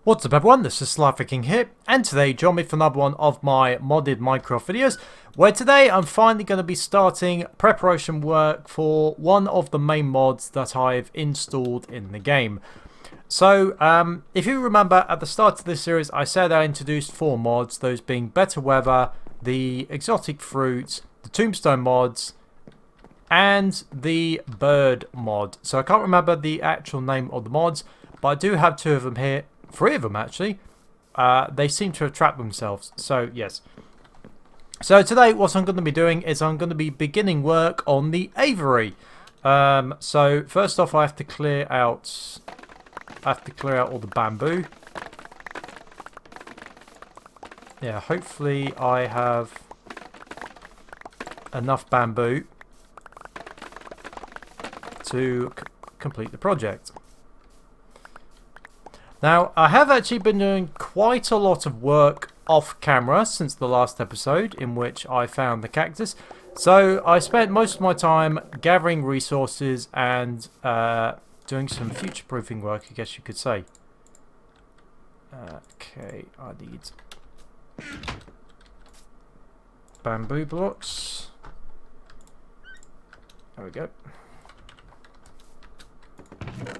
What's up everyone, this is SliferKing here, and today join me for another one of my modded Minecraft videos, where today I'm finally going to be starting preparation work for one of the main mods that I've installed in the game. So, if you remember at the start of this series I said I introduced 4 mods, those being Better Weather, the Exotic Fruit, the Tombstone mods, and the Bird mod. So I can't remember the actual name of the mods, but I do have 2 of them here. 3 of them actually. They seem to have trapped themselves, so yes. So today what I'm going to be doing is I'm going to be beginning work on the aviary. So first off I have to clear out all the bamboo. Yeah, hopefully I have enough bamboo to complete the project. Now, I have actually been doing quite a lot of work off camera since the last episode in which I found the cactus. So I spent most of my time gathering resources and doing some future-proofing work, I guess you could say. Okay, I need bamboo blocks. There we go.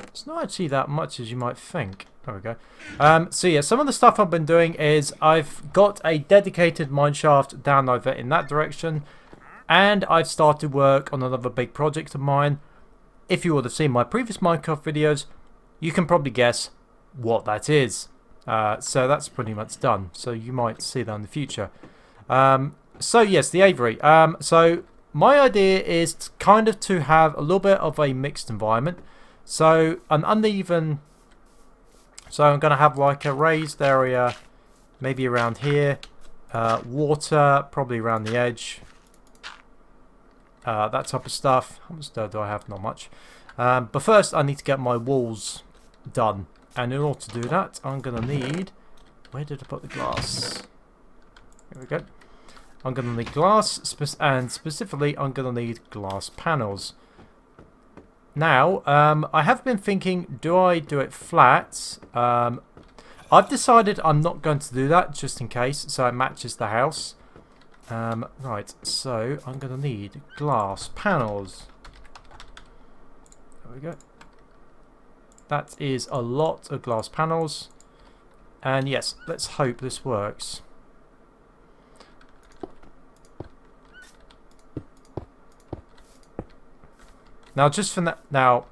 It's not actually that much as you might think. There we go. So yeah, some of the stuff I've been doing is I've got a dedicated mineshaft down over in that direction, and I've started work on another big project of mine. If you would have seen my previous Minecraft videos, you can probably guess what that is. So that's pretty much done. So you might see that in the future. So yes, the aviary. So my idea is kind of to have a little bit of a mixed environment. So an uneven, so I'm going to have like a raised area, maybe around here, water probably around the edge, that type of stuff. How much dirt do I have? Not much. But first I need to get my walls done, and in order to do that I'm going to need, where did I put the glass? Here we go. I'm going to need glass, and specifically I'm going to need glass panels. Now, I have been thinking, do I do it flat? I've decided I'm not going to do that, just in case, so it matches the house. Right, so I'm going to need glass panels. There we go. That is a lot of glass panels. And yes, let's hope this works. Now, just for now,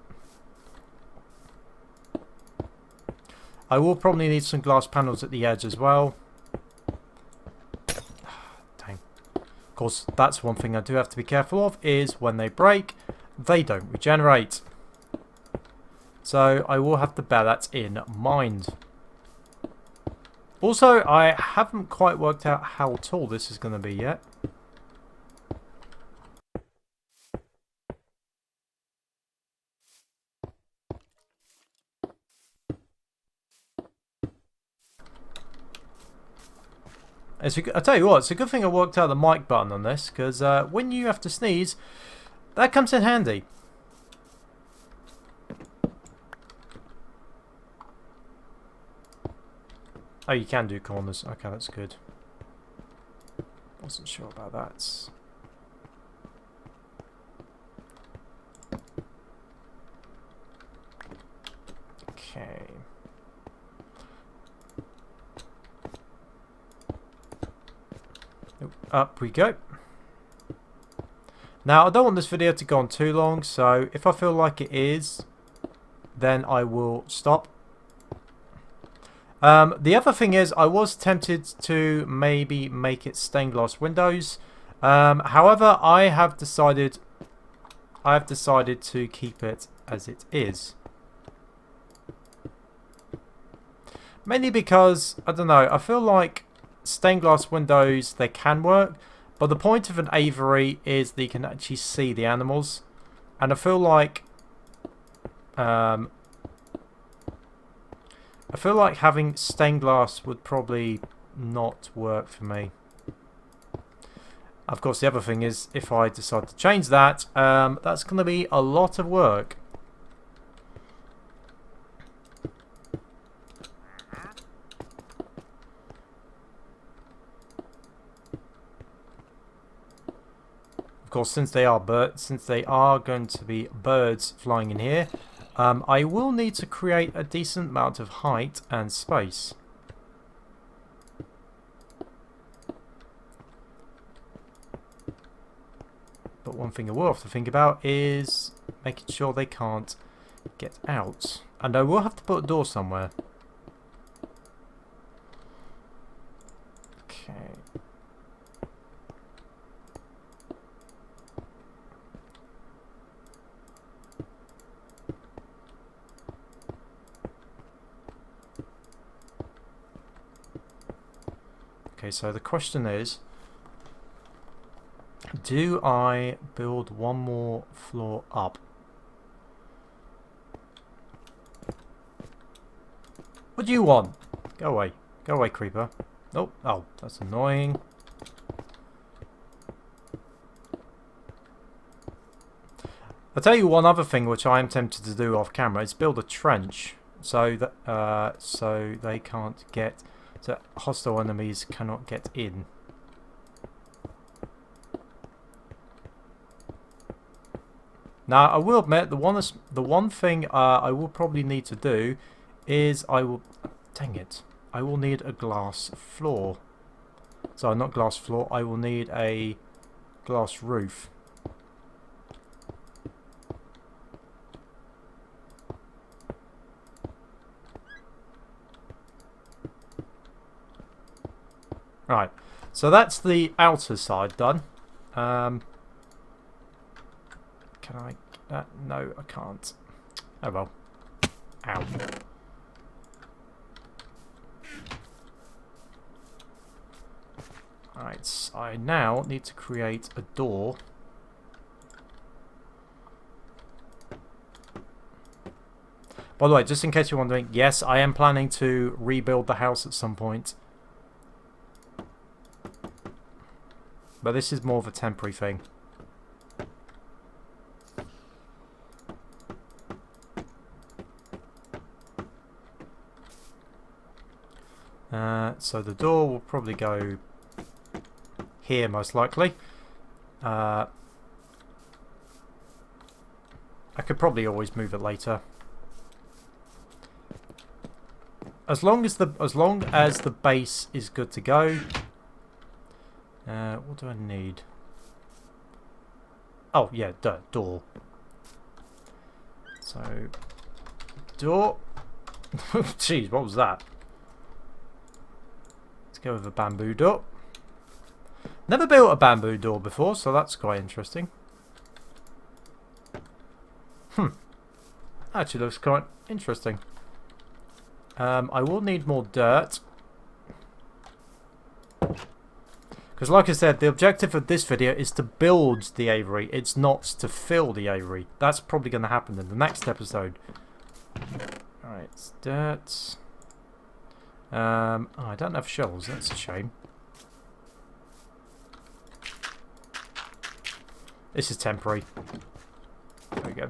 I will probably need some glass panels at the edge as well. Dang. Of course, that's one thing I do have to be careful of, is when they break, they don't regenerate. So I will have to bear that in mind. Also, I haven't quite worked out how tall this is going to be yet. I tell you what, it's a good thing I worked out the mic button on this, because when you have to sneeze, that comes in handy. Oh, you can do corners. Okay, that's good. Wasn't sure about that. Okay. Up we go. Now, I don't want this video to go on too long, so if I feel like it is, then I will stop. The other thing is, I was tempted to maybe make it stained glass windows. However, I have decided to keep it as it is. Mainly because, I don't know, I feel like stained glass windows, they can work, but the point of an aviary is that you can actually see the animals, and I feel like having stained glass would probably not work for me. Of course, the other thing is, if I decide to change that, that's going to be a lot of work. Of course, since they are going to be birds flying in here, I will need to create a decent amount of height and space. But one thing I will have to think about is making sure they can't get out. And I will have to put a door somewhere. Okay. Okay, so the question is, do I build one more floor up? What do you want? Go away. Go away, creeper. Nope. Oh, that's annoying. I'll tell you one other thing which I am tempted to do off camera is build a trench so that so they can't get, so hostile enemies cannot get in. Now, I will admit, the one thing I will probably need to do is I will need a glass floor. Sorry, not glass floor, I will need a glass roof. Right, so that's the outer side done. Can I? No, I can't. Oh well. Ow. Right, I now need to create a door. By the way, just in case you're wondering, yes, I am planning to rebuild the house at some point. But this is more of a temporary thing. So the door will probably go here most likely. I could probably always move it later. As long as the base is good to go. What do I need? Oh yeah, door. So door. Jeez, what was that? Let's go with a bamboo door. Never built a bamboo door before, so that's quite interesting. Actually looks quite interesting. I will need more dirt. Because like I said, the objective of this video is to build the aviary. It's not to fill the aviary. That's probably going to happen in the next episode. Alright, dirt. Oh, I don't have shovels. That's a shame. This is temporary. There we go.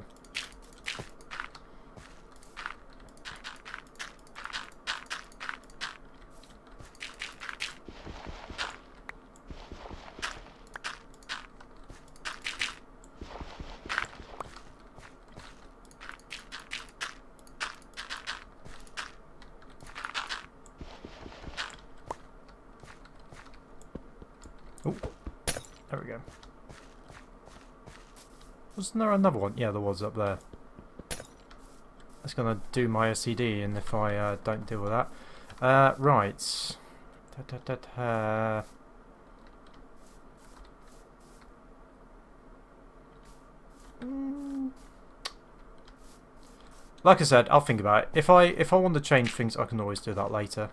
Oh, there we go. Wasn't there another one? Yeah, there was up there. That's going to do my SCD in if I don't deal with that. Right. Like I said, I'll think about it. If I want to change things, I can always do that later.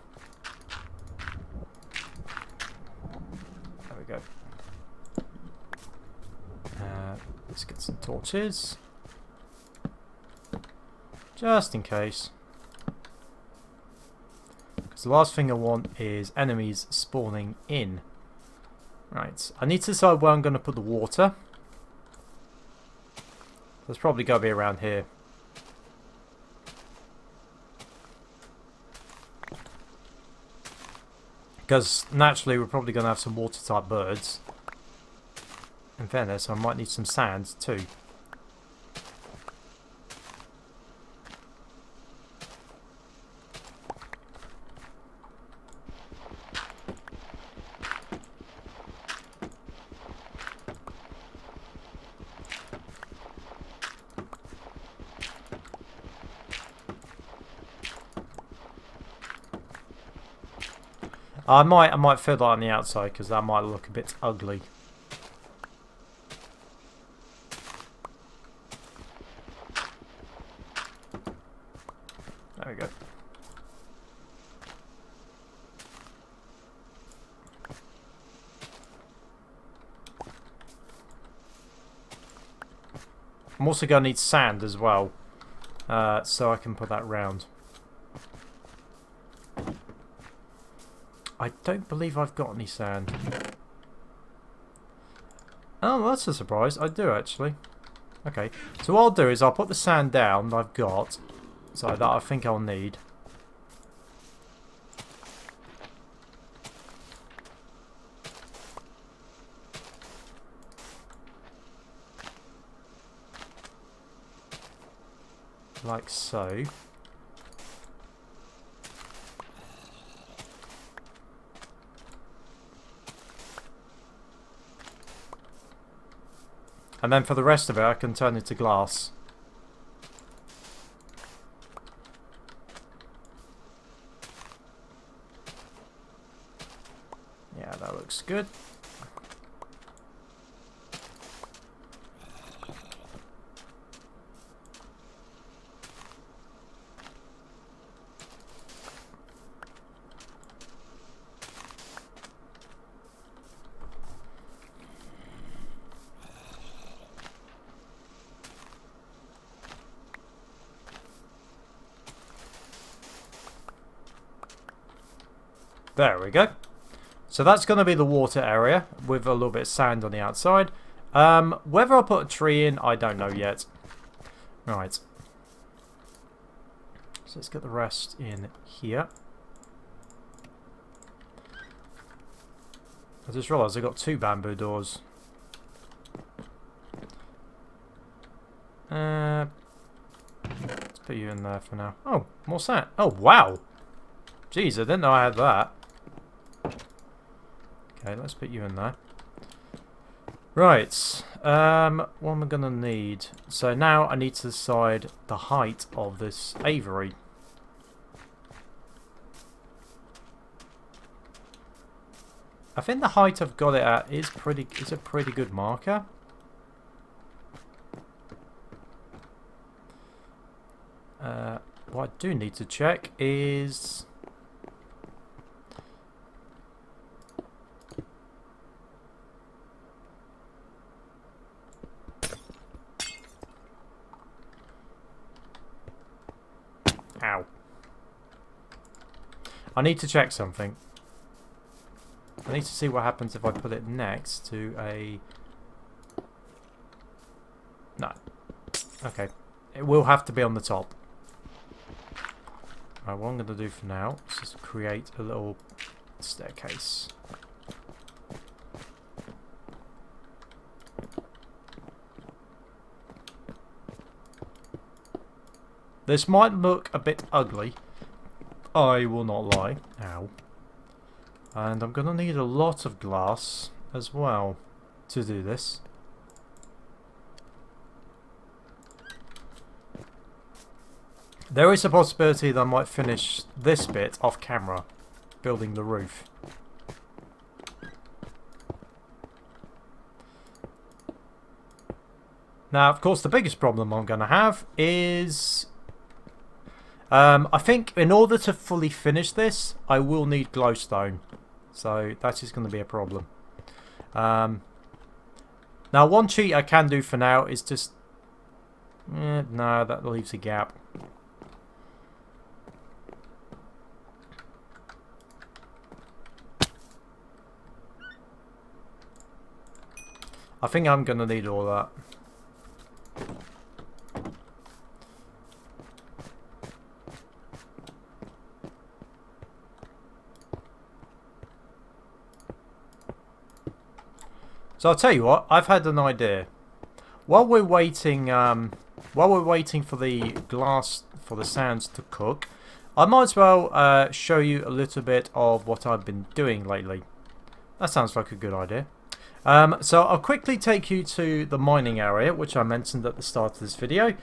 There we go. Let's get some torches. Just in case. Because the last thing I want is enemies spawning in. Right, I need to decide where I'm going to put the water. There's probably going to be around here. Because naturally we're probably going to have some water type birds. In fairness, I might need some sand too. I might fill that on the outside because that might look a bit ugly. There we go. I'm also going to need sand as well, so I can put that round. I don't believe I've got any sand. Oh, that's a surprise. I do actually. Okay, so what I'll do is I'll put the sand down that I've got, so that I think I'll need. Like so. And then for the rest of it, I can turn it to glass. Yeah, that looks good. There we go. So that's going to be the water area with a little bit of sand on the outside. Whether I'll put a tree in, I don't know yet. Right. So let's get the rest in here. I just realised I've got 2 bamboo doors. Let's put you in there for now. Oh, more sand. Oh, wow. Jeez, I didn't know I had that. Okay, let's put you in there. Right, what am I going to need? So now I need to decide the height of this aviary. I think the height I've got it at is a pretty good marker. What I do need to check is... Ow. I need to check something. I need to see what happens if I put it next to a... No. Okay. It will have to be on the top. Right, what I'm going to do for now is just create a little staircase. This might look a bit ugly. I will not lie. Ow. And I'm going to need a lot of glass as well to do this. There is a possibility that I might finish this bit off camera, building the roof. Now, of course, the biggest problem I'm going to have is... I think in order to fully finish this, I will need glowstone. So that is going to be a problem. Now, one cheat I can do for now is just... no, that leaves a gap. I think I'm going to need all that. So I'll tell you what, I've had an idea. While we're waiting for the glass, for the sands to cook, I might as well show you a little bit of what I've been doing lately. That sounds like a good idea. So I'll quickly take you to the mining area, which I mentioned at the start of this video,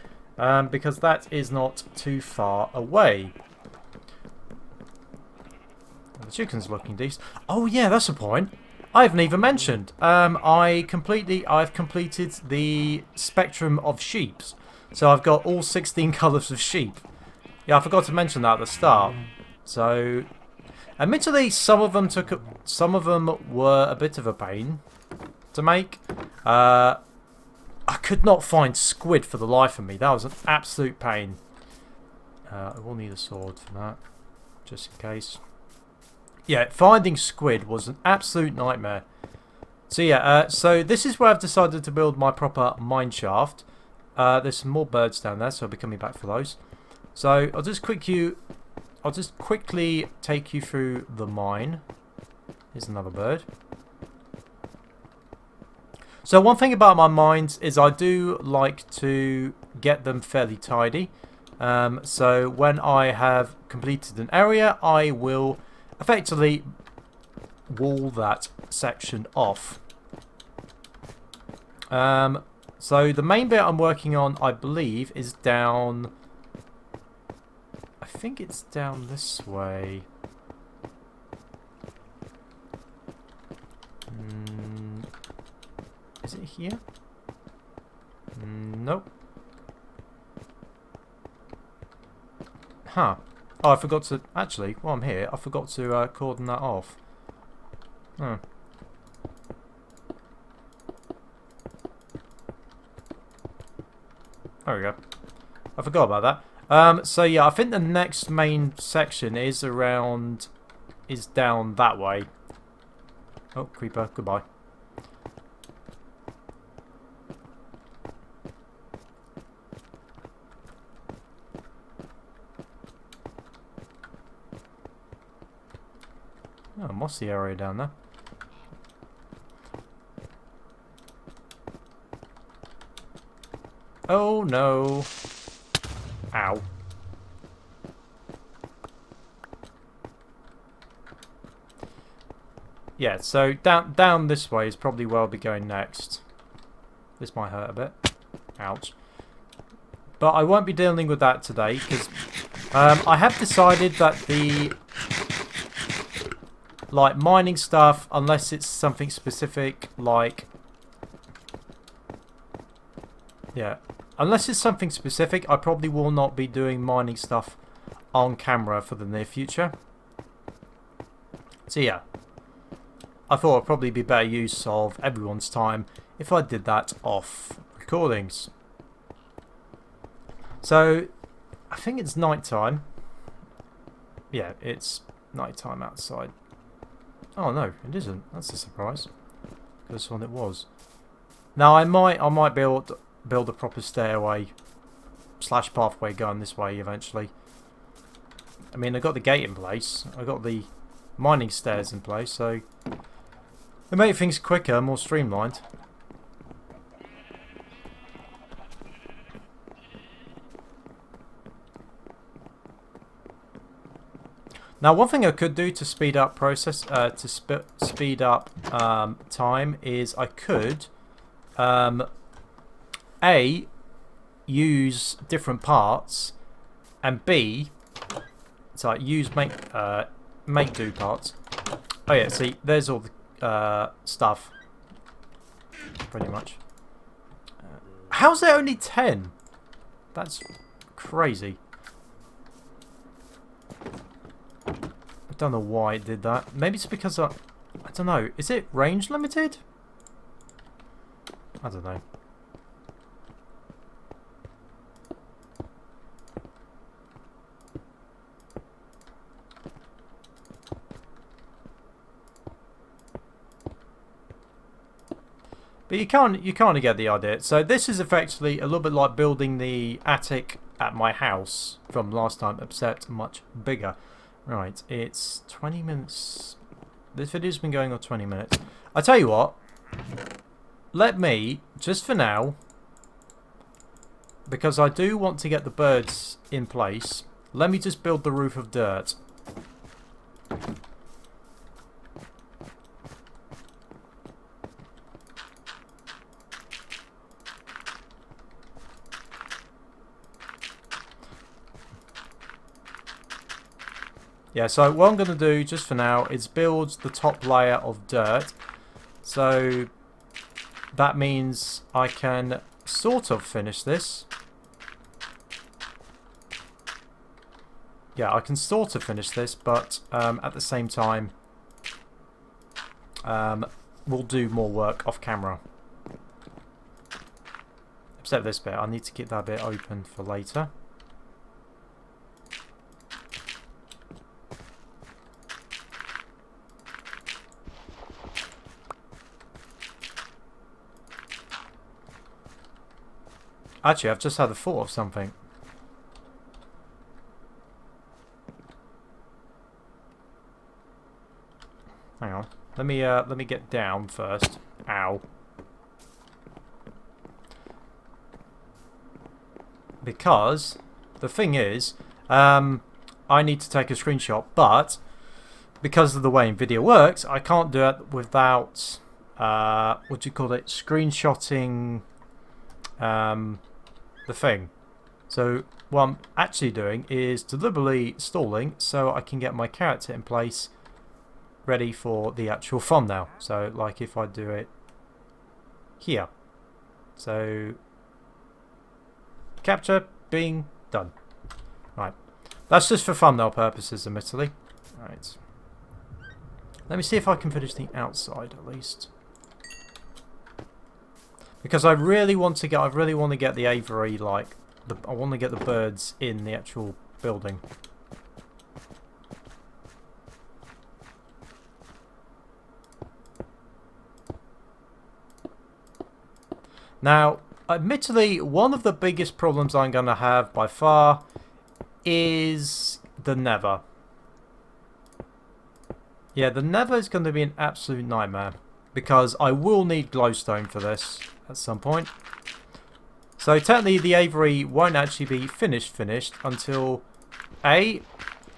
because that is not too far away. The chicken's looking decent. Oh yeah, that's a point. I haven't even mentioned. I've completed the spectrum of sheeps. So I've got all 16 colours of sheep. Yeah, I forgot to mention that at the start. So, admittedly, some of them were a bit of a pain to make. I could not find squid for the life of me. That was an absolute pain. I will need a sword for that, just in case. Yeah, finding squid was an absolute nightmare. So yeah, so this is where I've decided to build my proper mine shaft. There's some more birds down there, so I'll be coming back for those. So I'll just quickly take you through the mine. Here's another bird. So one thing about my mines is I do like to get them fairly tidy. So when I have completed an area, I will effectively wall that section off. So the main bit I'm working on, I believe, is down... I think it's down this way. Is it here? Nope. Huh. Oh, I forgot to... Actually, while I'm here, I forgot to cordon that off. Huh. There we go. I forgot about that. So yeah, I think the next main section is down that way. Oh, creeper, goodbye. Oh, mossy area down there. Oh no. Ow. Yeah, so down this way is probably where I'll be going next. This might hurt a bit. Ouch. But I won't be dealing with that today, because I have decided that the mining stuff, unless it's something specific, like... Yeah. Unless it's something specific, I probably will not be doing mining stuff on camera for the near future. So yeah. I thought it'd probably be better use of everyone's time if I did that off recordings. So, I think it's night time. Yeah, it's night time outside. Oh no, it isn't. That's a surprise. This one it was. Now I might be able to build a proper stairway / pathway going this way eventually. I mean, I got the gate in place. I got the mining stairs in place, so it make things quicker, more streamlined. Now, one thing I could do to speed up speed up time is I could A, use different parts, and B, so use make do parts. Oh yeah, see, there's all the stuff, pretty much. How's there only 10? That's crazy. I don't know why it did that. Maybe it's because I don't know. Is it range limited? I don't know. But you can't get the idea. So this is effectively a little bit like building the attic at my house from last time, except much bigger. Right, it's 20 minutes. This video's been going on 20 minutes. I tell you what, let me, just for now, because I do want to get the birds in place, let me just build the roof of dirt. Yeah, so what I'm going to do just for now is build the top layer of dirt. So that means I can sort of finish this. Yeah, I can sort of finish this, but at the same time, we'll do more work off camera. Except this bit, I need to keep that bit open for later. Actually, I've just had a thought of something. Hang on. Let me get down first. Ow. Because the thing is, I need to take a screenshot, but because of the way NVIDIA works, I can't do it without what do you call it? Screenshotting the thing. So what I'm actually doing is deliberately stalling so I can get my character in place ready for the actual thumbnail. So like if I do it here. So capture being done. Right. That's just for thumbnail purposes, admittedly. Right. Let me see if I can finish the outside at least. Because I really want to get the aviary, like I want to get the birds in the actual building. Now, admittedly, one of the biggest problems I'm going to have by far is the nether. Yeah, the nether is going to be an absolute nightmare because I will need glowstone for this at some point. So technically the aviary won't actually be finished until A,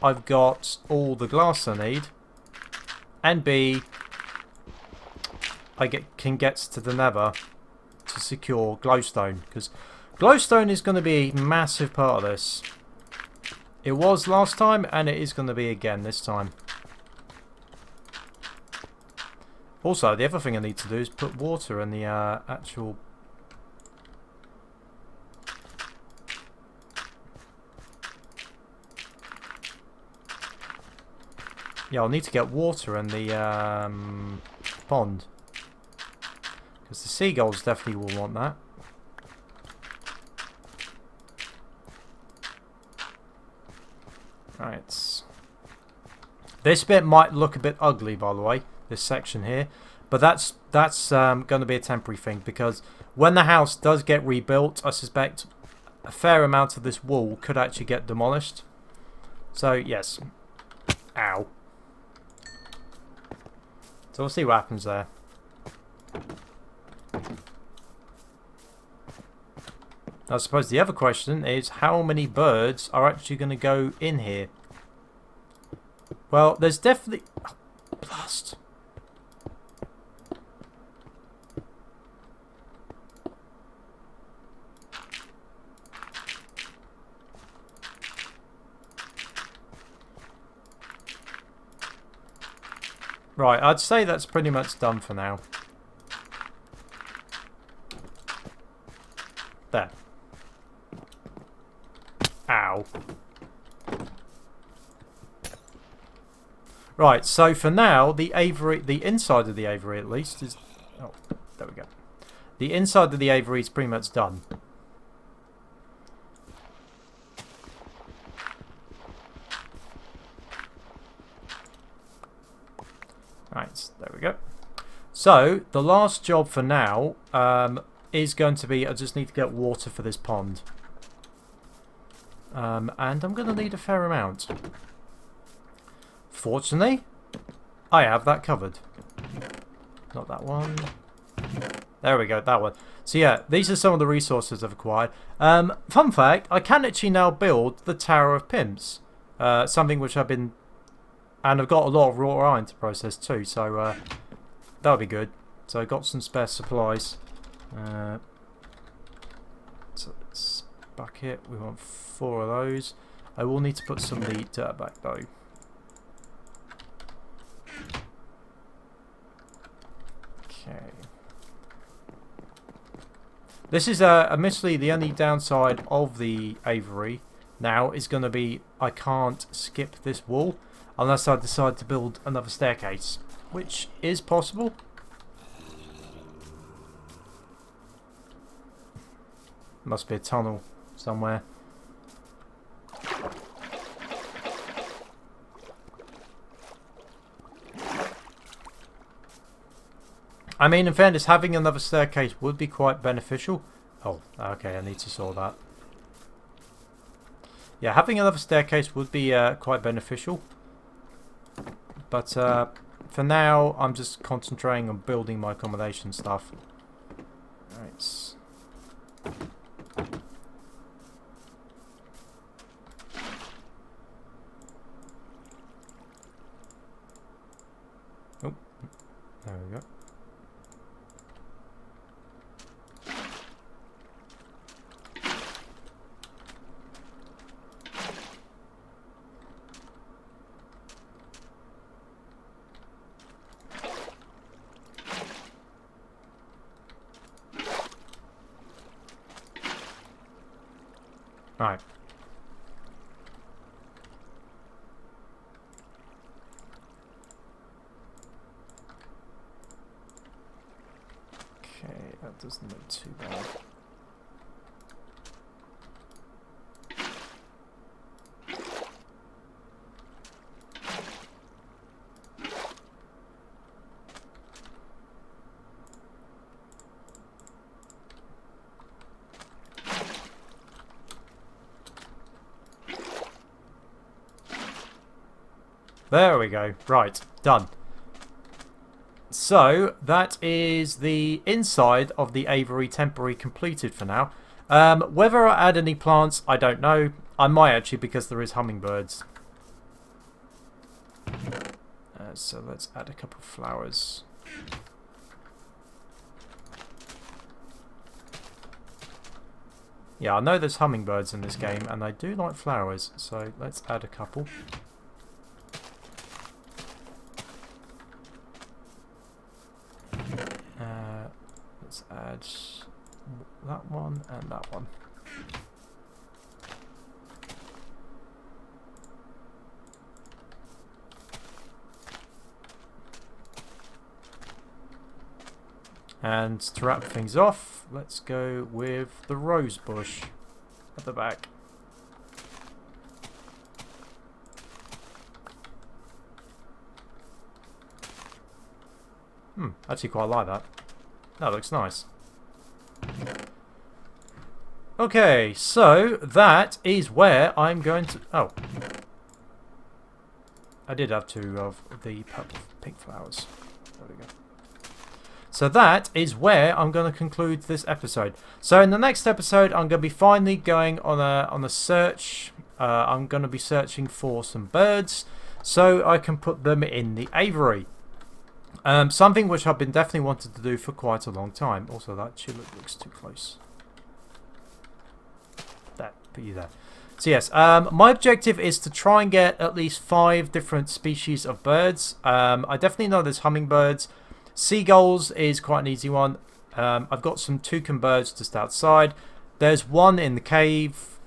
I've got all the glass I need, and B, I can get to the nether to secure glowstone, because glowstone is going to be a massive part of this. It was last time and it is going to be again this time. Also, the other thing I need to do is put water in the actual... Yeah, I'll need to get water in the pond. Because the seagulls definitely will want that. Right. This bit might look a bit ugly, by the way. This section here, but that's going to be a temporary thing, because when the house does get rebuilt, I suspect a fair amount of this wall could actually get demolished. So yes, ow. So we'll see what happens there. I suppose the other question is how many birds are actually going to go in here. Well, there's definitely... Oh, blast. Right, I'd say that's pretty much done for now. There. Ow. Right, so for now, the aviary, the inside of the aviary at least is... Oh, there we go. The inside of the aviary is pretty much done. Right, there we go. So, the last job for now is going to be, I just need to get water for this pond. And I'm going to need a fair amount. Fortunately, I have that covered. Not that one. There we go, that one. So yeah, these are some of the resources I've acquired. Fun fact, I can actually now build the Tower of Pimps. Something which I've been... And I've got a lot of raw iron to process too, so that'll be good. So I got some spare supplies. So let's bucket. We want 4 of those. I will need to put some of the dirt back though. Okay. This is admittedly the only downside of the aviary now is going to be I can't skip this wall unless I decide to build another staircase, which is possible. Must be a tunnel somewhere. I mean, in fairness, having another staircase would be quite beneficial. Oh, okay, I need to sort that. Yeah, having another staircase would be quite beneficial. But for now, I'm just concentrating on building my accommodation stuff. Right. Oh, there we go. Right. Okay, that doesn't look too bad. There we go. Right, done. So, that is the inside of the aviary temporary completed for now. Whether I add any plants, I don't know. I might actually because there is hummingbirds. So let's add a couple of flowers. Yeah, I know there's hummingbirds in this game and I do like flowers, so let's add a couple. Let's add that one and that one. And to wrap things off, let's go with the rose bush at the back. Actually quite like that. That looks nice. Okay, so that is where I'm going to... Oh. I did have 2 of the purple pink flowers. There we go. So that is where I'm going to conclude this episode. So in the next episode, I'm going to be finally going on a search. I'm going to be searching for some birds so I can put them in the aviary. Something which I've been definitely wanted to do for quite a long time. Also, that tulip looks too close. There, put you there. So yes, my objective is to try and get at least 5 different species of birds. I definitely know there's hummingbirds. Seagulls is quite an easy one. I've got some toucan birds just outside. There's one in the cave.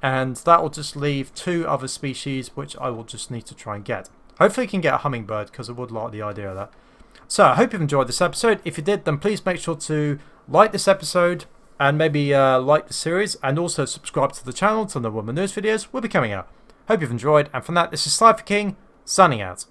And that will just leave 2 other species, which I will just need to try and get. Hopefully I can get a hummingbird, because I would like the idea of that. So I hope you've enjoyed this episode. If you did, then please make sure to like this episode and maybe like the series, and also subscribe to the channel to know when my newest videos will be coming out. Hope you've enjoyed, and from that, this is SliferKing, signing out.